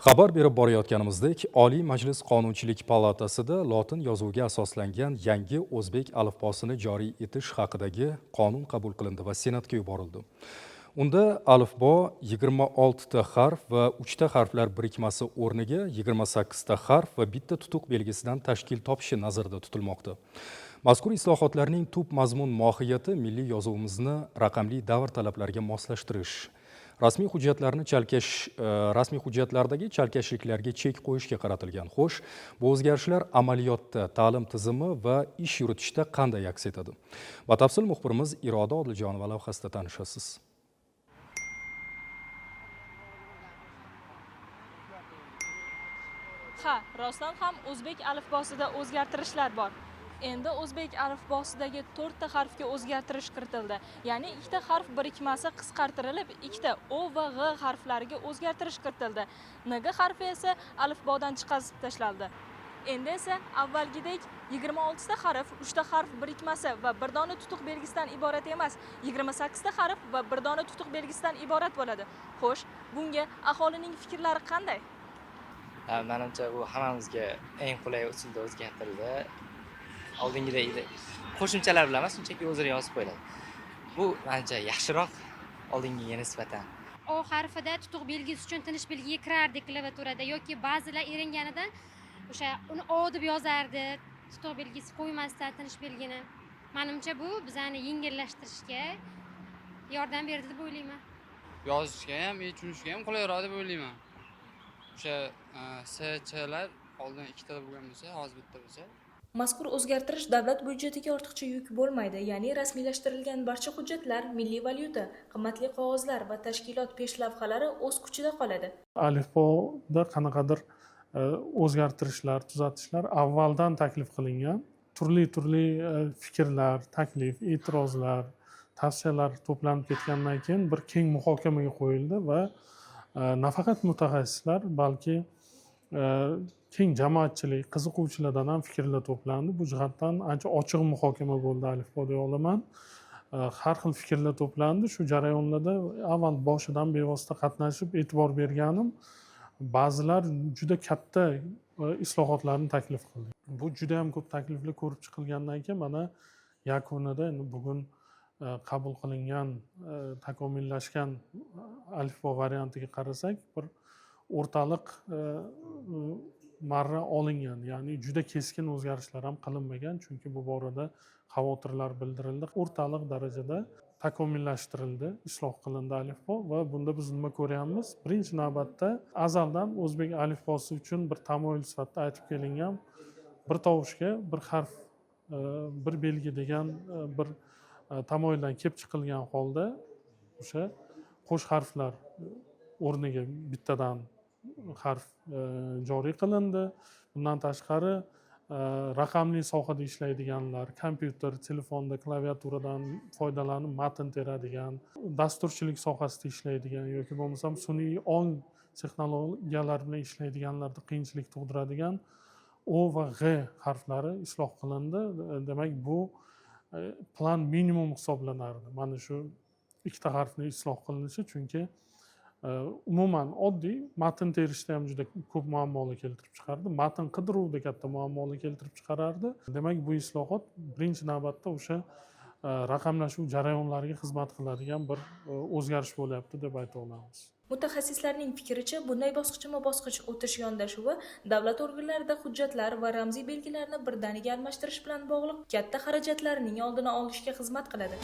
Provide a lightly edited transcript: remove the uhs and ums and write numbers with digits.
Xabar berib borayotganimizdek, Oliy Majlis Qonunchilik palatasida lotin yozuviga asoslangan yangi o'zbek alifbosini joriy etish haqidagi qonun qabul qilindi va Senatga yuborildi. Unda alifbo 26 ta harf va 3 ta harflar birikmasi o'rniga 28 ta harf va bitta tutuq belgisidan tashkil topishi nazarda tutilmoqda. Mazkur islohotlarning tub mazmun mohiyati milliy yozuvimizni raqamli davr talablariga moslashtirish. Rasmiy hujjatlardagi chalkashliklarga chek qo'yishga qaratilgan. Xo'sh, bu o'zgarishlar amaliyotda ta'lim tizimi va ish yuritishda qanday aks etadi? Batafsil muxbirimiz Iroda Odiljonova lavhasida tanishasiz. Ha, rostdan ham o'zbek alifbosida o'zgartirishlar bor. Endi o'zbek alifbosidagi 4 ta harfga o'zgartirish kiritildi. Ya'ni 2 ta harf birikmasi qisqartirilib, 2 ta O va G harflariga o'zgartirish kiritildi. N harfi esa alifbodan chiqazib tashlandi. Endi esa avvalgidek 26 ta harf, 3 ta harf birikmasi va bir dona tutuq belgisidan iborat emas, 28 ta harf va bir dona tutuq belgisidan iborat bo'ladi. Xo'sh, bunga aholining fikrlari qanday? Menimcha bu hammamizga eng qulay usulda o'zgartirildi. Oldingidek qo'shimchalar bilan emas, shunchaki o'zini yozib qo'yiladi. Bu menimcha yaxshiroq oldingiga nisbatan. O harfida tutuq belgisi uchun tinish belgiga kirardik klaviaturada yoki ba'zilar eringanida o'sha uni O deb yozardi, tutuq belgisi qo'ymasdan tinish belgini. Menimcha bu bizani yengillashtirishga yordam berdi deb o'ylayman. Yozishga ham, tushunishga ham qulayroq deb o'ylayman. O'sha SClar oldin 2 ta bo'lgan bo'lsa, hozir bitta bo'lsa. Mazkur o'zgartirish davlat byudjetiga ortiqcha yuk bo'lmaydi, ya'ni rasmiylashtirilgan barcha hujjatlar, milliy valyuta, qimmatli qog'ozlar va tashkilot peshlavhalari o'z kuchida qoladi. Alifboda qanaqadir o'zgartirishlar, tuzatishlar avvaldan taklif qilingan. Turli fikrlar, taklif, e'tirozlar, tavsiyalar to'planib ketgandan keyin bir keng muhokamaga qo'yildi va nafaqat mutaxassislar, balki keng jamoatchilik, qiziquvchilardan ham fikrlar to'plandi. Bu jihatdan ancha ochiq muhokama bo'ldi alifbo deya olaman. Har xil fikrlar to'plandi. Shu jarayonlarda avval boshidan bevosita qatnashib e'tibor berganim, ba'zilar juda katta islohotlarni taklif qildi. Bu juda ham ko'p takliflar ko'rib chiqilgandan keyin mana yakunida endi bugun qabul qilingan takomillashgan alifbo variantiga qarasak, bir o'rtaliq marra olingan, ya'ni juda keskin o'zgarishlar ham qilinmagan, chunki bu borada xavotirlar bildirildi. O'rtaliq darajada takomillashtirildi, isloh qilindi alifbo va bunda biz nima ko'ryapmiz? Birinchi navbatda azaldan o'zbek alifbosi uchun bir tamoyil sifatida aytib kelingan bir tovushga bir harf, bir belgi degan bir tamoyildan kelib chiqilgan holda o'sha qo'sh harflar o'rniga bittadan harf joriy qilindi. Bundan tashqari raqamli sohada ishlaydiganlar, kompyuter, telefonda klaviaturadan foydalanib matn teradigan, dasturchilik sohasida ishlaydigan yoki bo'lmasam sun'iy ong texnologiyalar bilan ishlaydiganlarda qiyinchilik tug'diradigan O va G harflari isloh qilindi. Demak, bu plan minimum hisoblanardi. Mana shu ikkita harfni isloh qilinishi, chunki umuman oddiy matn terishda ham juda ko'p muammolar keltirib chiqardi. Matn qidiruvda katta muammolar keltirib chiqarardi. Demak, bu islohot birinchi navbatda o'sha raqamlashuv jarayonlariga xizmat qiladigan bir o'zgarish bo'lyapti deb ayta olamiz. Mutaxassislarning fikricha, bunday bosqichma-bosqich o'tish yondashuvi davlat organlarida hujjatlar va ramziy belgilarni birdaniga almashtirish bilan bog'liq katta xarajatlarning oldini olishga xizmat qiladi.